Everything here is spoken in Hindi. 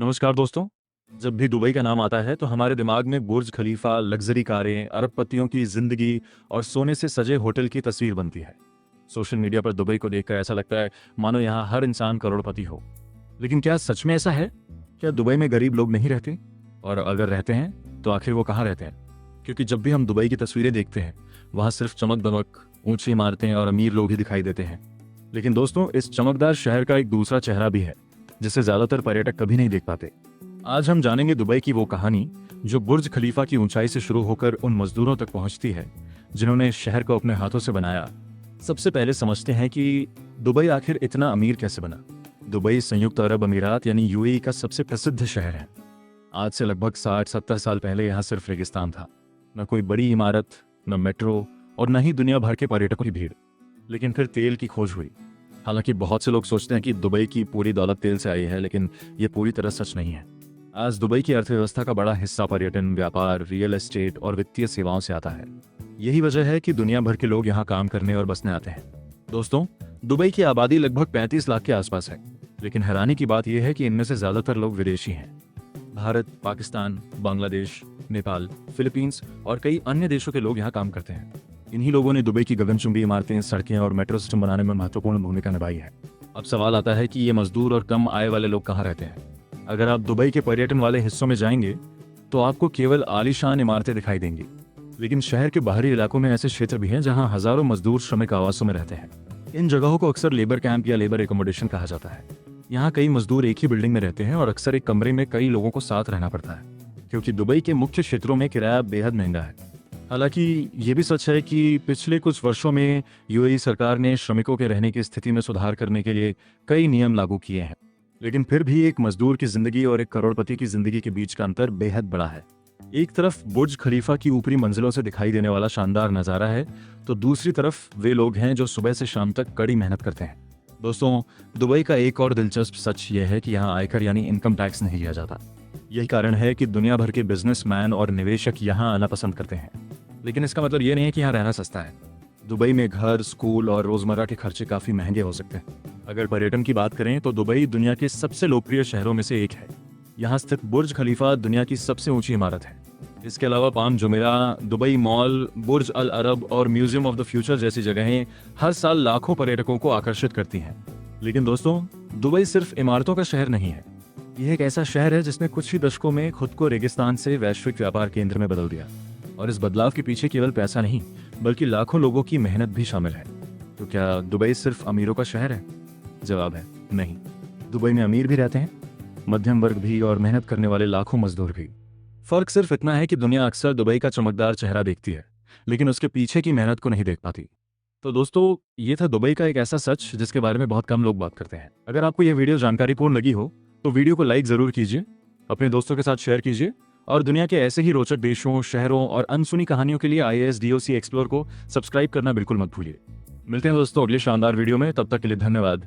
नमस्कार दोस्तों। जब भी दुबई का नाम आता है तो हमारे दिमाग में बुर्ज खलीफा, लग्जरी कारें, अरबपतियों की जिंदगी और सोने से सजे होटल की तस्वीर बनती है। सोशल मीडिया पर दुबई को देखकर ऐसा लगता है मानो यहाँ हर इंसान करोड़पति हो। लेकिन क्या सच में ऐसा है? क्या दुबई में गरीब लोग नहीं रहते? और अगर रहते हैं तो आखिर वो कहाँ रहते हैं? क्योंकि जब भी हम दुबई की तस्वीरें देखते हैं वहाँ सिर्फ चमक दमक, ऊंची इमारतें और अमीर लोग ही दिखाई देते हैं। लेकिन दोस्तों, इस चमकदार शहर का एक दूसरा चेहरा भी है जिसे ज्यादातर पर्यटक कभी नहीं देख पाते। आज हम जानेंगे दुबई की वो कहानी जो बुर्ज खलीफा की ऊंचाई से शुरू होकर उन मजदूरों तक पहुंचती है जिन्होंने इस शहर को अपने हाथों से बनाया। सबसे पहले समझते हैं कि दुबई आखिर इतना अमीर कैसे बना। दुबई संयुक्त अरब अमीरात यानी यूएई का सबसे प्रसिद्ध शहर है। आज से लगभग 60-70 साल पहले यहाँ सिर्फ रेगिस्तान था। न कोई बड़ी इमारत, न मेट्रो और न ही दुनिया भर के पर्यटकों की भीड़। लेकिन फिर तेल की खोज हुई। हालांकि बहुत से लोग सोचते हैं कि दुबई की पूरी दौलत तेल से आई है, लेकिन ये पूरी तरह सच नहीं है। आज दुबई की अर्थव्यवस्था का बड़ा हिस्सा पर्यटन, व्यापार, रियल एस्टेट और वित्तीय सेवाओं से आता है। यही वजह है कि दुनिया भर के लोग यहाँ काम करने और बसने आते हैं। दोस्तों, दुबई की आबादी लगभग 35 लाख के आसपास है, लेकिन हैरानी की बात यह है कि इनमें से ज्यादातर लोग विदेशी हैं। भारत, पाकिस्तान, बांग्लादेश, नेपाल, फिलीपींस और कई अन्य देशों के लोग यहाँ काम करते हैं। इन्हीं लोगों ने दुबई की गगनचुंबी इमारतें, सड़कें और मेट्रो सिस्टम बनाने में महत्वपूर्ण भूमिका निभाई है। अब सवाल आता है कि ये मजदूर और कम आय वाले लोग कहाँ रहते हैं। अगर आप दुबई के पर्यटन वाले हिस्सों में जाएंगे तो आपको केवल आलीशान इमारतें दिखाई देंगी, लेकिन शहर के बाहरी इलाकों में ऐसे क्षेत्र भी हैं जहाँ हजारों मजदूर श्रमिक आवासों में रहते हैं। इन जगहों को अक्सर लेबर कैंप या लेबर एकोमोडेशन कहा जाता है। यहाँ कई मजदूर एक ही बिल्डिंग में रहते हैं और अक्सर एक कमरे में कई लोगों को साथ रहना पड़ता है, क्योंकि दुबई के मुख्य क्षेत्रों में किराया बेहद महंगा है। हालांकि ये भी सच है कि पिछले कुछ वर्षों में यूएई सरकार ने श्रमिकों के रहने की स्थिति में सुधार करने के लिए कई नियम लागू किए हैं, लेकिन फिर भी एक मजदूर की जिंदगी और एक करोड़पति की जिंदगी के बीच का अंतर बेहद बड़ा है। एक तरफ बुर्ज खलीफा की ऊपरी मंजिलों से दिखाई देने वाला शानदार नजारा है, तो दूसरी तरफ वे लोग हैं जो सुबह से शाम तक कड़ी मेहनत करते हैं। दोस्तों, दुबई का एक और दिलचस्प सच यह है कि यहाँ आयकर यानी इनकम टैक्स नहीं लिया जाता। यही कारण है कि दुनिया भर के बिजनेसमैन और निवेशक यहाँ आना पसंद करते हैं। लेकिन इसका मतलब ये नहीं है कि यहाँ रहना सस्ता है। दुबई में घर, स्कूल और रोजमर्रा के खर्चे काफी महंगे हो सकते हैं। अगर पर्यटन की बात करें तो दुबई दुनिया के सबसे लोकप्रिय शहरों में से एक है। यहाँ स्थित बुर्ज खलीफा दुनिया की सबसे ऊंची इमारत है। इसके अलावा पाम जुमेरा, दुबई मॉल, बुर्ज अल अरब और म्यूजियम ऑफ द फ्यूचर जैसी जगहें हर साल लाखों पर्यटकों को आकर्षित करती हैं। लेकिन दोस्तों, दुबई सिर्फ इमारतों का शहर नहीं है। यह एक ऐसा शहर है जिसने कुछ ही दशकों में खुद को रेगिस्तान से वैश्विक व्यापार केंद्र में बदल दिया। और इस बदलाव के पीछे केवल पैसा नहीं, बल्कि लाखों लोगों की मेहनत भी शामिल है। तो क्या दुबई सिर्फ अमीरों का शहर है? जवाब है नहीं। दुबई में अमीर भी रहते हैं, मध्यम वर्ग भी और मेहनत करने वाले लाखों मजदूर भी। फर्क सिर्फ इतना है कि दुनिया अक्सर दुबई का चमकदार चेहरा देखती है, लेकिन उसके पीछे की मेहनत को नहीं देख पाती। तो दोस्तों, ये था दुबई का एक ऐसा सच जिसके बारे में बहुत कम लोग बात करते हैं। अगर आपको यह वीडियो जानकारीपूर्ण लगी हो तो वीडियो को लाइक जरूर कीजिए, अपने दोस्तों के साथ शेयर कीजिए और दुनिया के ऐसे ही रोचक देशों, शहरों और अनसुनी कहानियों के लिए IASDOC एक्सप्लोर को सब्सक्राइब करना बिल्कुल मत भूलिए। मिलते हैं दोस्तों अगले शानदार वीडियो में। तब तक के लिए धन्यवाद।